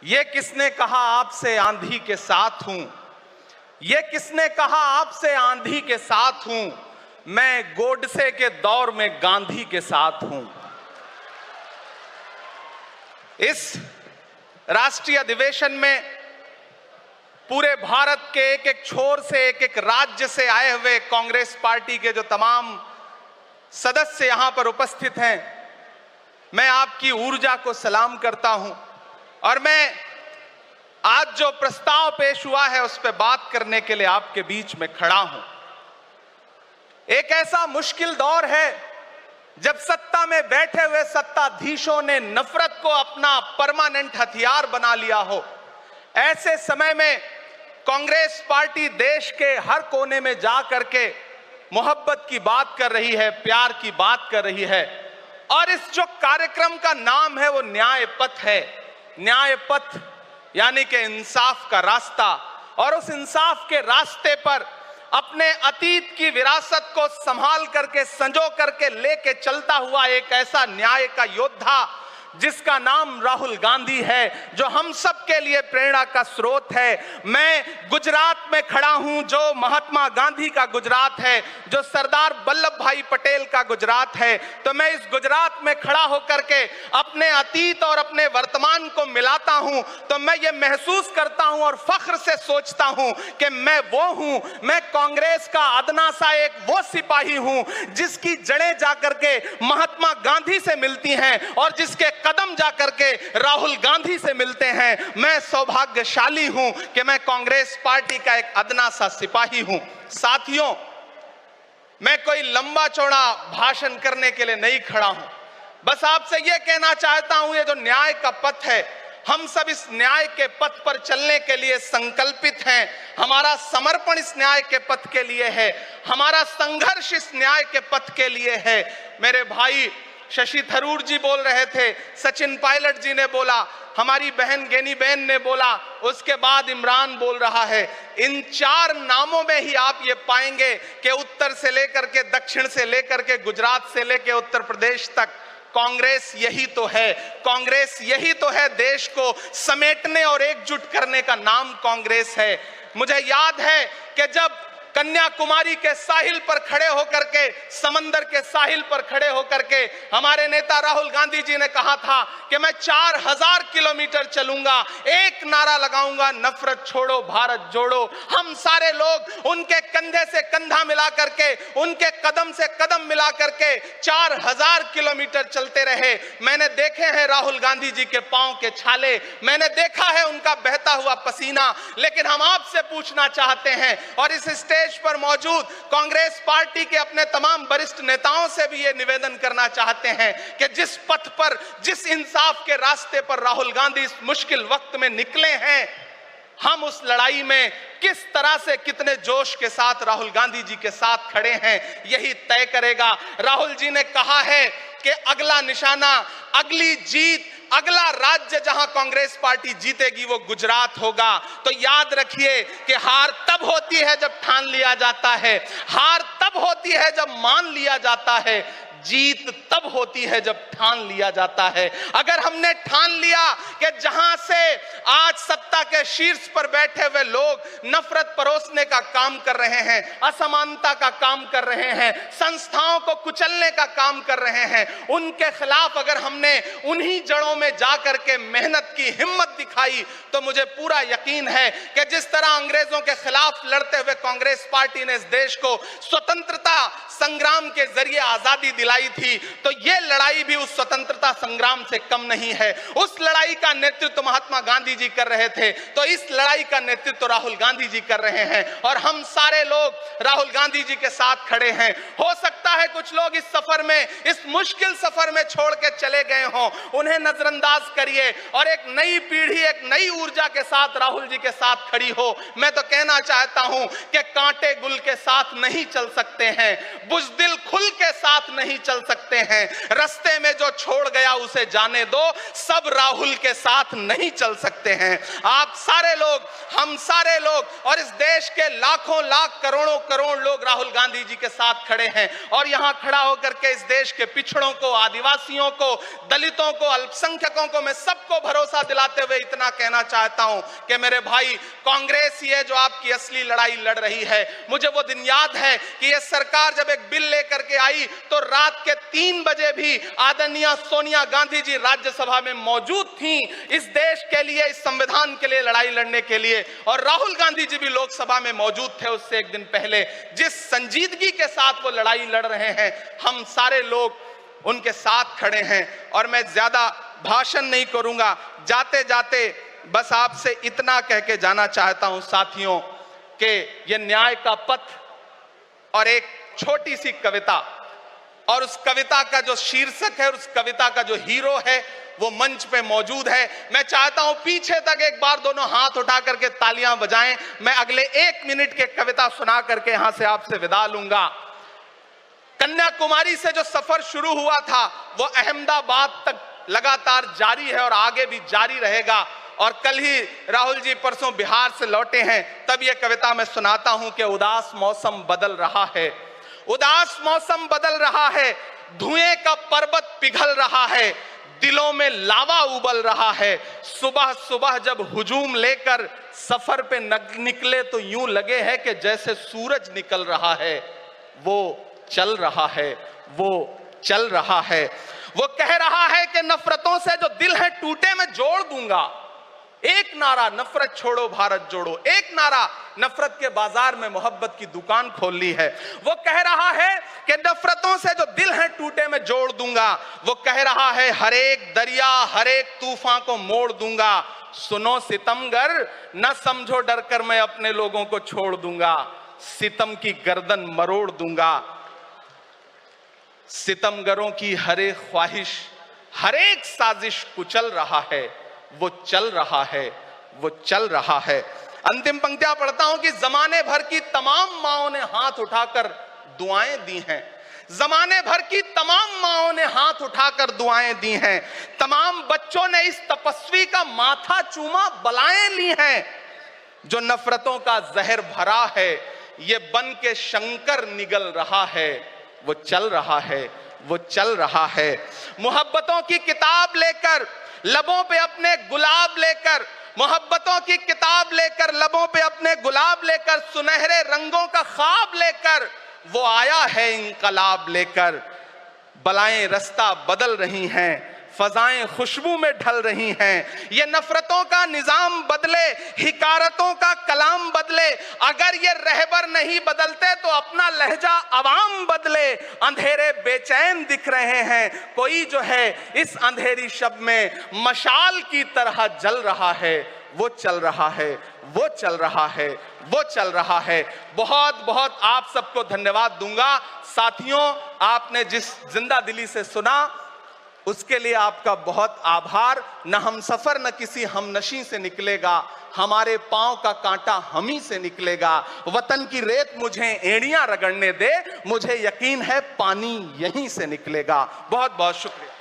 ये किसने कहा आपसे आंधी के साथ हूं? ये किसने कहा आपसे आंधी के साथ हूं? मैं गोडसे के दौर में गांधी के साथ हूं। इस राष्ट्रीय अधिवेशन में पूरे भारत के एक एक छोर से, एक एक राज्य से आए हुए कांग्रेस पार्टी के जो तमाम सदस्य यहां पर उपस्थित हैं, मैं आपकी ऊर्जा को सलाम करता हूं और मैं आज जो प्रस्ताव पेश हुआ है उस पर बात करने के लिए आपके बीच में खड़ा हूं। एक ऐसा मुश्किल दौर है जब सत्ता में बैठे हुए सत्ताधीशों ने नफरत को अपना परमानेंट हथियार बना लिया हो। ऐसे समय में कांग्रेस पार्टी देश के हर कोने में जा करके मोहब्बत की बात कर रही है, प्यार की बात कर रही है। और इस जो कार्यक्रम का नाम है वो न्याय पथ है। न्याय पथ यानी कि इंसाफ का रास्ता। और उस इंसाफ के रास्ते पर अपने अतीत की विरासत को संभाल करके, संजो करके लेके चलता हुआ एक ऐसा न्याय का योद्धा जिसका नाम राहुल गांधी है, जो हम सब के लिए प्रेरणा का स्रोत है। मैं गुजरात में खड़ा हूं, जो महात्मा गांधी का गुजरात है, जो सरदार वल्लभ भाई पटेल का गुजरात है। तो मैं इस गुजरात में खड़ा होकर के अपने अतीत और अपने वर्तमान को मिलाता हूं तो मैं ये महसूस करता हूं और फख्र से सोचता हूं कि मैं वो हूं, मैं कांग्रेस का अदना सा एक वो सिपाही हूं जिसकी जड़ें जाकर के महात्मा गांधी से मिलती हैं और जिसके कदम जाकर के राहुल गांधी से मिलते हैं। मैं सौभाग्यशाली हूं कि मैं कांग्रेस पार्टी का एक अदना सा सिपाही हूं। साथियों, मैं कोई लंबा चौड़ा भाषण करने के लिए नहीं खड़ा हूं, बस आपसे यह कहना चाहता हूं, ये जो न्याय का पथ है, हम सब इस न्याय के पथ पर चलने के लिए संकल्पित हैं। हमारा समर्पण इस न्याय के पथ के लिए है, हमारा संघर्ष इस न्याय के पथ के लिए है। मेरे भाई शशि थरूर जी बोल रहे थे, सचिन पायलट जी ने बोला, हमारी बहन गेनी बहन ने बोला, उसके बाद इमरान बोल रहा है। इन चार नामों में ही आप ये पाएंगे कि उत्तर से लेकर के, दक्षिण से लेकर के, गुजरात से लेकर उत्तर प्रदेश तक कांग्रेस यही तो है। कांग्रेस यही तो है, देश को समेटने और एकजुट करने का नाम कांग्रेस है। मुझे याद है कि जब कन्याकुमारी के साहिल पर खड़े होकर के, समंदर के साहिल पर खड़े होकर के हमारे नेता राहुल गांधी जी ने कहा था कि मैं 4000 किलोमीटर चलूंगा, एक नारा लगाऊंगा, नफरत छोड़ो भारत जोड़ो। हम सारे लोग उनके कंधे से कंधा मिला करके, उनके कदम से कदम मिला करके 4000 किलोमीटर चलते रहे। मैंने देखे हैं राहुल गांधी जी के पांव के छाले, मैंने देखा है उनका बहता हुआ पसीना। लेकिन हम आपसे पूछना चाहते हैं और इस स्टेज पर मौजूद कांग्रेस पार्टी के अपने तमाम वरिष्ठ नेताओं से भी ये निवेदन करना चाहते हैं कि जिस पथ पर, जिस इंसाफ के रास्ते पर राहुल गांधी इस मुश्किल वक्त में निकले हैं, हम उस लड़ाई में किस तरह से, कितने जोश के साथ राहुल गांधी जी के साथ खड़े हैं, यही तय करेगा। राहुल जी ने कहा है कि अगला निशाना, अगली जीत, अगला राज्य जहां कांग्रेस पार्टी जीतेगी वो गुजरात होगा। तो याद रखिए कि हार तब होती है जब ठान लिया जाता है, हार तब होती है जब मान लिया जाता है, जीत तब होती है जब ठान लिया जाता है। अगर हमने ठान लिया कि जहां से आज सत्ता के शीर्ष पर बैठे हुए लोग नफरत परोसने का काम कर रहे हैं, असमानता का काम कर रहे हैं, संस्थाओं को कुचलने का काम कर रहे हैं, उनके खिलाफ अगर हमने उन्हीं जड़ों में जाकर के मेहनत की, हिम्मत दिखाई, तो मुझे पूरा यकीन है कि जिस तरह अंग्रेजों के खिलाफ लड़ते हुए कांग्रेस पार्टी ने इस देश को स्वतंत्रता संग्राम के जरिए आजादी दिलाई थी, तो यह लड़ाई भी उस स्वतंत्रता संग्राम से कम नहीं है। उस लड़ाई का नेतृत्व महात्मा गांधी जी कर रहे थे, तो इस लड़ाई का नेतृत्व राहुल गांधी जी कर रहे हैं और हम सारे लोग राहुल गांधी जी के साथ खड़े हैं। हो सकता है कुछ लोग इस सफर में, इस मुश्किल सफर में छोड़ के चले गए हों, उन्हें नजरअंदाज करिए और एक नई पीढ़ी, एक नई ऊर्जा के साथ राहुल जी के साथ खड़ी हो। मैं तो कहना चाहता हूं कि कांटे गुल के साथ नहीं चल सकते हैं, बुज़दिल खुल के साथ नहीं चल सकते हैं। रास्ते में जो छोड़ गया उसे जाने दो, सब राहुल के साथ नहीं चल सकते हैं। आप सारे लोग, हम सारे लोग और इस देश के लाखों लाख करोड़ों करोड़ लोग राहुल गांधी जी के साथ खड़े हैं। और यहां खड़ा होकर के इस देश के पिछड़ों को, आदिवासियों को, दलितों को, अल्पसंख्यकों को मैं सबको भरोसा दिलाते हुए इतना कहना चाहता हूं कि मेरे भाई, कांग्रेस ही है जो आपकी असली लड़ाई लड़ रही है। मुझे वो दिन याद है कि यह सरकार जब एक बिल लेकर के आई तो रात के 3 बजे भी आदरणीय सोनिया गांधी जी राज्यसभा में मौजूद थी इस देश के लिए, इस संविधान के लिए लड़ाई लड़ने के लिए। और राहुल गांधी जी भी लोकसभा में मौजूद थे उससे एक दिन पहले। जिस संजीदगी के साथ वो लड़ाई लड़ रहे हैं, हम सारे लोग उनके साथ खड़े हैं। और मैं ज्यादा भाषण नहीं करूंगा, जाते जाते बस आपसे इतना कह के जाना चाहता हूं साथियों कि यह न्याय का पथ और एक छोटी सी कविता, और उस कविता का जो शीर्षक है, उस कविता का जो हीरो है वो मंच पे मौजूद है। मैं चाहता हूं पीछे तक एक बार दोनों हाथ उठा करके तालियां बजाएं। मैं अगले 1 मिनट के कविता सुना करके यहां से आपसे विदा लूंगा। कन्याकुमारी से जो सफर शुरू हुआ था वो अहमदाबाद तक लगातार जारी है और आगे भी जारी रहेगा। और कल ही राहुल जी परसों बिहार से लौटे हैं, तब यह कविता मैं सुनाता हूं कि उदास मौसम बदल रहा है, उदास मौसम बदल रहा है, धुएं का पर्वत पिघल रहा है, दिलों में लावा उबल रहा है। सुबह सुबह जब हुजूम लेकर सफर पे निकले तो यूं लगे है कि जैसे सूरज निकल रहा है। वो चल रहा है, वो चल रहा है। वो कह रहा है कि नफरतों से जो दिल है टूटे मैं जोड़ दूंगा। एक नारा नफरत छोड़ो भारत जोड़ो, एक नारा नफरत के बाजार में मोहब्बत की दुकान खोल ली है। वो कह रहा है कि नफरतों से जो दिल है टूटे मैं जोड़ दूंगा। वो कह रहा है हर एक दरिया, हर एक तूफान को मोड़ दूंगा। सुनो सितमगर, न समझो डर कर मैं अपने लोगों को छोड़ दूंगा। सितम की गर्दन मरोड़ दूंगा। सितमगरों की हर एक ख्वाहिश, हर एक साजिश कुचल रहा है। वो चल रहा है, वो चल रहा है। अंतिम पंक्तियां पढ़ता हूं कि जमाने भर की तमाम माओं ने हाथ उठाकर दुआएं दी हैं। जमाने भर की तमाम माओं ने हाथ उठाकर दुआएं दी हैं। तमाम बच्चों ने इस तपस्वी का माथा चूमा, बलाएं ली हैं। जो नफरतों का जहर भरा है, ये बन के शंकर निगल रहा है। वो चल रहा है, वो चल रहा है। मोहब्बतों की किताब लेकर, लबों पे अपने गुलाब लेकर, मोहब्बतों की किताब लेकर, लबों पे अपने गुलाब लेकर, सुनहरे रंगों का ख्वाब लेकर वो आया है इंकलाब लेकर। बलाएं रास्ता बदल रही हैं, फजाएं खुशबू में ढल रही हैं। ये नफरतों का निजाम बदले, हिकारतों का कलाम बदले। अगर ये रहबर नहीं बदलते तो अपना लहजा अवाम बदले। अंधेरे बेचैन दिख रहे हैं, कोई जो है इस अंधेरी शब में मशाल की तरह जल रहा है। वो चल रहा है, वो चल रहा है, वो चल रहा है। बहुत बहुत आप सबको धन्यवाद दूंगा। साथियों, आपने जिस जिंदा दिली से सुना उसके लिए आपका बहुत आभार। न हम सफर न किसी हमनशी से निकलेगा, हमारे पांव का कांटा हम ही से निकलेगा। वतन की रेत मुझे एड़ियां रगड़ने दे, मुझे यकीन है पानी यहीं से निकलेगा। बहुत बहुत शुक्रिया।